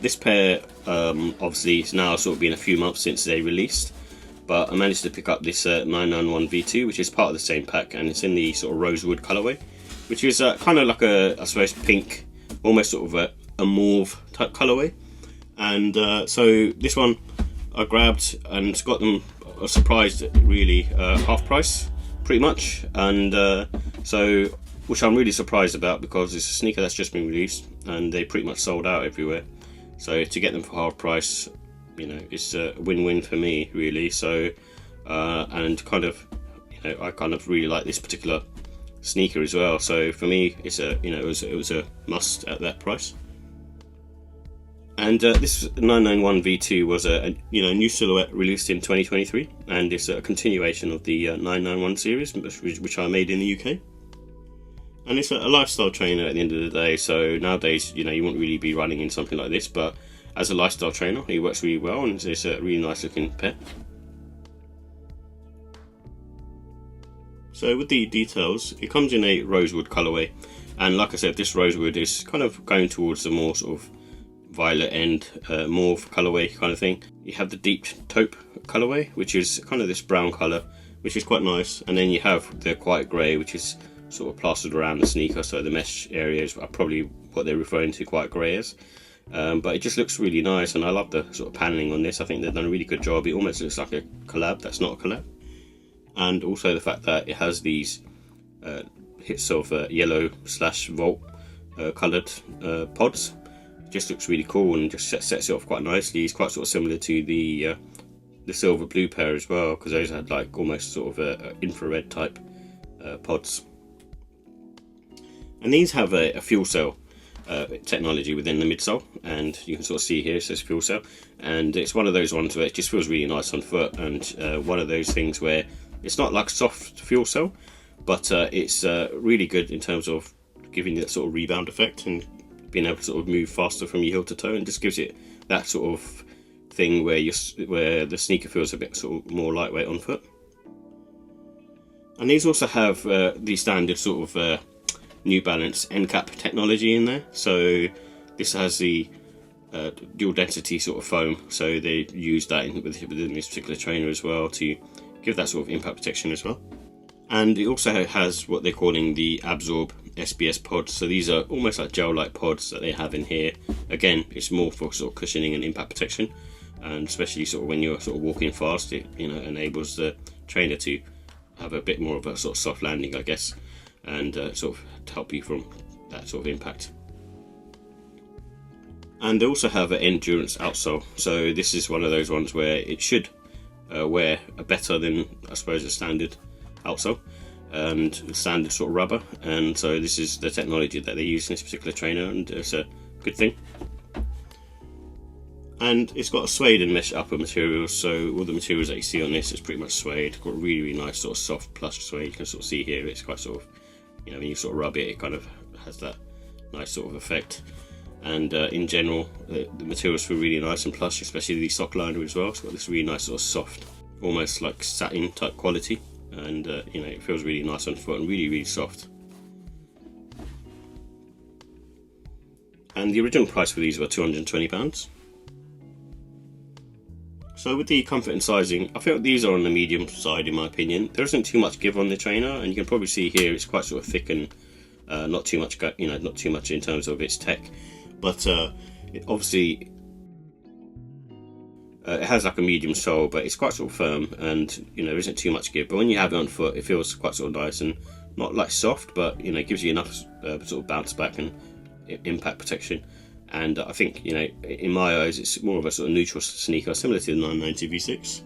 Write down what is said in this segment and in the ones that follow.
This pair, obviously, it's now sort of been a few months since they released, but I managed to pick up this 991v2, which is part of the same pack, and it's in the sort of Rosewood colorway, which is kind of like a, I suppose, pink, almost sort of a mauve type colorway. And so this one I grabbed and got them surprised really half price pretty much, and so, which I'm really surprised about, because it's a sneaker that's just been released and they pretty much sold out everywhere. So to get them for half price, you know, it's a win-win for me really. So and kind of, you know, I kind of really like this particular sneaker as well. So for me, it's a, you know, it was a must at that price. And this 991v2 was a new silhouette released in 2023, and it's a continuation of the 991 series, which I made in the UK. And it's a lifestyle trainer at the end of the day. So nowadays, you know, you wouldn't really be running in something like this, but as a lifestyle trainer, it works really well, and it's a really nice looking pair. So with the details, it comes in a rosewood colorway, and like I said, this rosewood is kind of going towards the more sort of violet and mauve colorway kind of thing. You have the deep taupe colorway, which is kind of this brown color, which is quite nice, and then you have the quiet grey, which is sort of plastered around the sneaker, so the mesh areas are probably what they're referring to quiet grey as. But it just looks really nice, and I love the sort of paneling on this. I think they've done a really good job. It almost looks like a collab that's not a collab. And also the fact that it has these hits of yellow / volt coloured pods. Just looks really cool, and just sets it off quite nicely. It's quite sort of similar to the silver blue pair as well, because those had like almost sort of infrared type pods. And these have a Fuelcell technology within the midsole, and you can sort of see here it says Fuelcell, and it's one of those ones where it just feels really nice on foot, and one of those things where it's not like soft Fuelcell, but it's really good in terms of giving you that sort of rebound effect and being able to sort of move faster from your heel to toe, and just gives it that sort of thing where where the sneaker feels a bit sort of more lightweight on foot. And these also have the standard sort of New Balance Encap technology in there. So this has the dual density sort of foam, so they use that within this particular trainer as well to give that sort of impact protection as well. And it also has what they're calling the Absorb SBS pods. So these are almost like gel-like pods that they have in here. Again, it's more for sort of cushioning and impact protection, and especially sort of when you're sort of walking fast, it, you know, enables the trainer to have a bit more of a sort of soft landing, I guess, and sort of to help you from that sort of impact. And they also have an Ndurance outsole, so this is one of those ones where it should wear better than, I suppose, a standard outsole and standard sort of rubber, and so this is the technology that they use in this particular trainer, and it's a good thing. And it's got a suede and mesh upper material, so all the materials that you see on this is pretty much suede. Got really nice sort of soft plush suede. You can sort of see here it's quite sort of, you know, when you sort of rub it, it kind of has that nice sort of effect. And in general, the materials feel really nice and plush, especially the sock liner as well. It's got this really nice sort of soft, almost like satin type quality, and you know, it feels really nice on foot and really soft. And the original price for these were £220. So with the comfort and sizing, I feel these are on the medium side in my opinion. There isn't too much give on the trainer, and you can probably see here it's quite sort of thick and not too much, you know, not too much in terms of its tech. But it obviously it has like a medium sole, but it's quite sort of firm, and you know, there isn't too much give. But when you have it on foot, it feels quite sort of nice and not like soft, but you know, it gives you enough sort of bounce back and impact protection. And I think, you know, in my eyes, it's more of a sort of neutral sneaker, similar to the 990v6.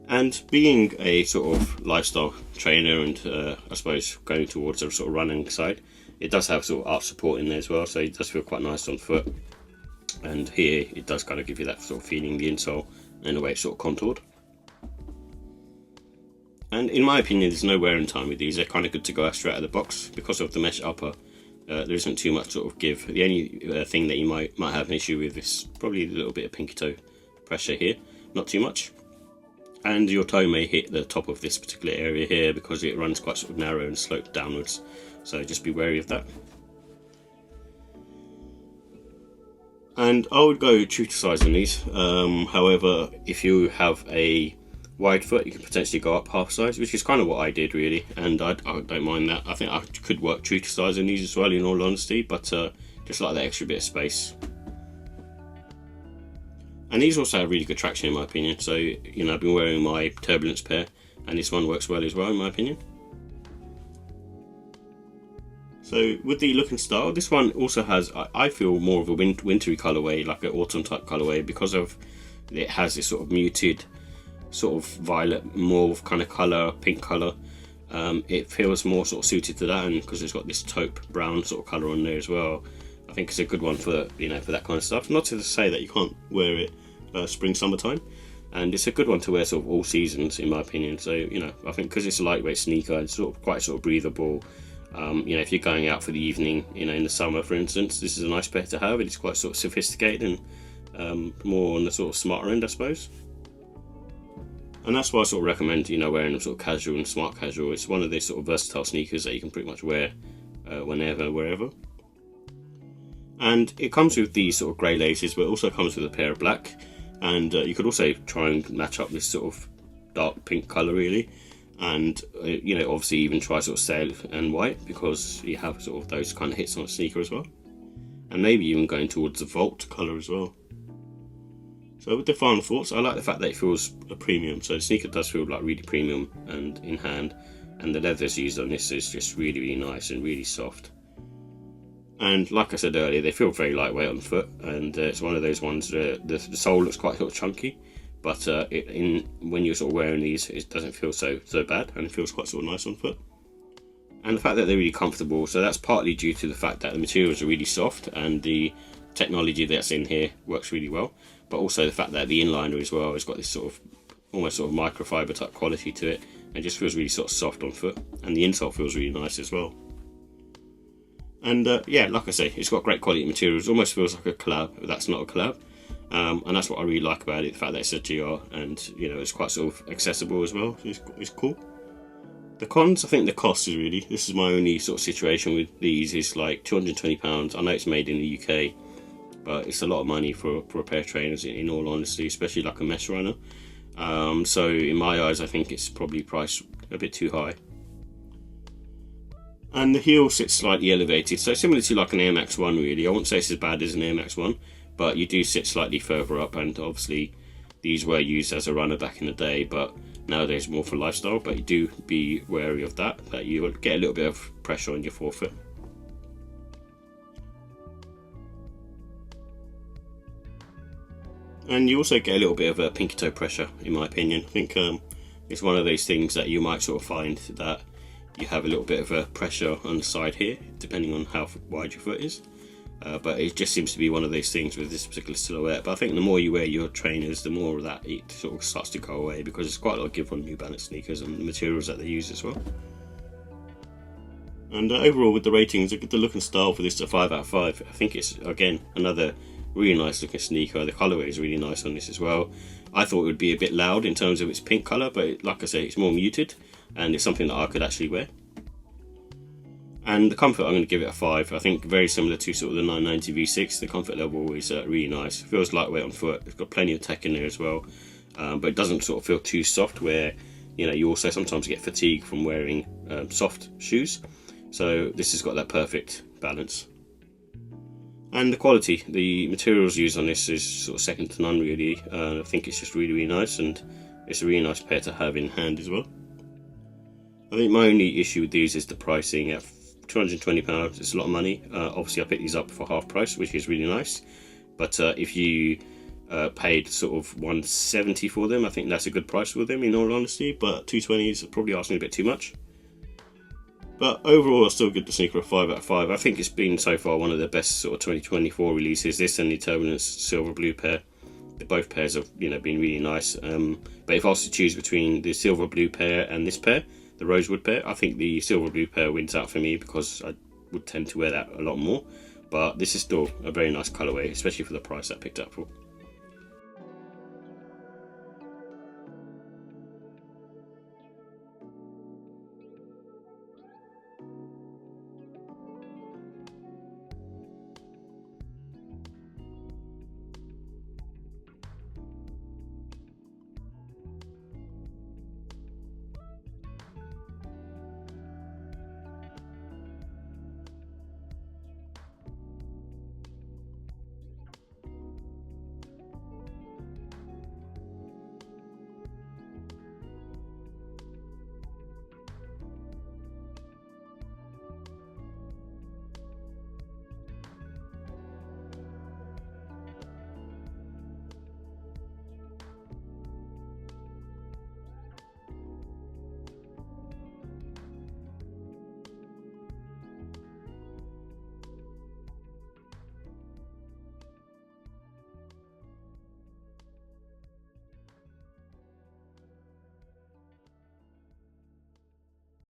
And being a sort of lifestyle trainer, and I suppose going towards a sort of running side, it does have sort of arch support in there as well, so it does feel quite nice on foot. And here it does kind of give you that sort of feeling, the insole, and the way it's sort of contoured. And in my opinion, there's no wearing time with these. They're kind of good to go straight out of the box because of the mesh upper. There isn't too much sort of give. The only thing that you might have an issue with is probably a little bit of pinky toe pressure here, not too much. And your toe may hit the top of this particular area here because it runs quite sort of narrow and sloped downwards, so just be wary of that. And I would go true to size on these. However, if you have a wide foot, you can potentially go up half size, which is kind of what I did really, and I don't mind that. I think I could work true to size on these as well, in all honesty, but just like that extra bit of space. And these also have really good traction in my opinion, so you know, I've been wearing my Turbulence pair and this one works well as well in my opinion. So with the look and style, this one also has, I feel, more of a wintry colourway, like an autumn type colourway, because of it has this sort of muted sort of violet mauve kind of colour, pink colour. It feels more sort of suited to that, and because it's got this taupe brown sort of colour on there as well, I think it's a good one for, you know, for that kind of stuff. Not to say that you can't wear it spring summertime, and it's a good one to wear sort of all seasons in my opinion. So you know, I think because it's a lightweight sneaker, it's sort of quite sort of breathable. You know, if you're going out for the evening, you know, in the summer for instance, this is a nice pair to have. It's quite sort of sophisticated and more on the sort of smarter end, I suppose. And that's why I sort of recommend, you know, wearing them sort of casual and smart casual. It's one of these sort of versatile sneakers that you can pretty much wear whenever, wherever. And it comes with these sort of grey laces, but it also comes with a pair of black. And you could also try and match up this sort of dark pink colour really. And you know, obviously even try sort of sail and white, because you have sort of those kind of hits on a sneaker as well. And maybe even going towards the Vault colour as well. So with the final thoughts, I like the fact that it feels a premium. So the sneaker does feel like really premium and in hand, and the leathers used on this is just really, really nice and really soft. And like I said earlier, they feel very lightweight on the foot, and it's one of those ones where the sole looks quite sort of chunky, but when you're sort of wearing these, it doesn't feel so bad, and it feels quite sort of nice on foot. And the fact that they're really comfortable, so that's partly due to the fact that the materials are really soft and the technology that's in here works really well, but also the fact that the inliner as well has got this sort of almost sort of microfiber type quality to it, and just feels really sort of soft on foot, and the insole feels really nice as well. And yeah, like I say, it's got great quality materials. Almost feels like a collab, but that's not a collab. And that's what I really like about it, the fact that it's a GR, and you know, it's quite sort of accessible as well. It's cool. The cons, I think the cost is really, this is my only sort of situation with these, is like £220. I know it's made in the UK, but it's a lot of money for a pair of trainers in all honesty, especially like a mesh runner. So in my eyes, I think it's probably priced a bit too high. And the heel sits slightly elevated, so similar to like an Air Max 1 really. I won't say it's as bad as an Air Max 1, but you do sit slightly further up, and obviously these were used as a runner back in the day, but nowadays more for lifestyle. But you do be wary of that you will get a little bit of pressure on your forefoot. And you also get a little bit of a pinky toe pressure, in my opinion. I think it's one of those things that you might sort of find that you have a little bit of a pressure on the side here, depending on how wide your foot is. But it just seems to be one of those things with this particular silhouette. But I think the more you wear your trainers, the more of that it sort of starts to go away, because it's quite a lot of give on New Balance sneakers and the materials that they use as well. And overall with the ratings, the look and style for this is a 5 out of 5. I think it's, again, another really nice looking sneaker. The colourway is really nice on this as well. I thought it would be a bit loud in terms of its pink colour, but like I say, it's more muted, and it's something that I could actually wear. And the comfort, I'm going to give it a 5. I think very similar to sort of the 990v6. The comfort level is really nice. It feels lightweight on foot. It's got plenty of tech in there as well, but it doesn't sort of feel too soft, where you know, you also sometimes get fatigue from wearing soft shoes. So this has got that perfect balance. And the quality, the materials used on this is sort of second to none really. I think it's just really, really nice, and it's a really nice pair to have in hand as well. I think my only issue with these is the pricing. At £220, it's a lot of money. Obviously I picked these up for half price, which is really nice. But if you paid sort of £170 for them, I think that's a good price for them in all honesty. But £220 is probably asking a bit too much. But overall, I still give the sneaker a 5 out of 5. I think it's been so far one of the best sort of 2024 releases. This and the Turbulence silver blue pair. Both pairs have, you know, been really nice. But if I was to choose between the silver blue pair and this pair, the Rosewood pair, I think the silver blue pair wins out for me, because I would tend to wear that a lot more. But this is still a very nice colourway, especially for the price I picked up for.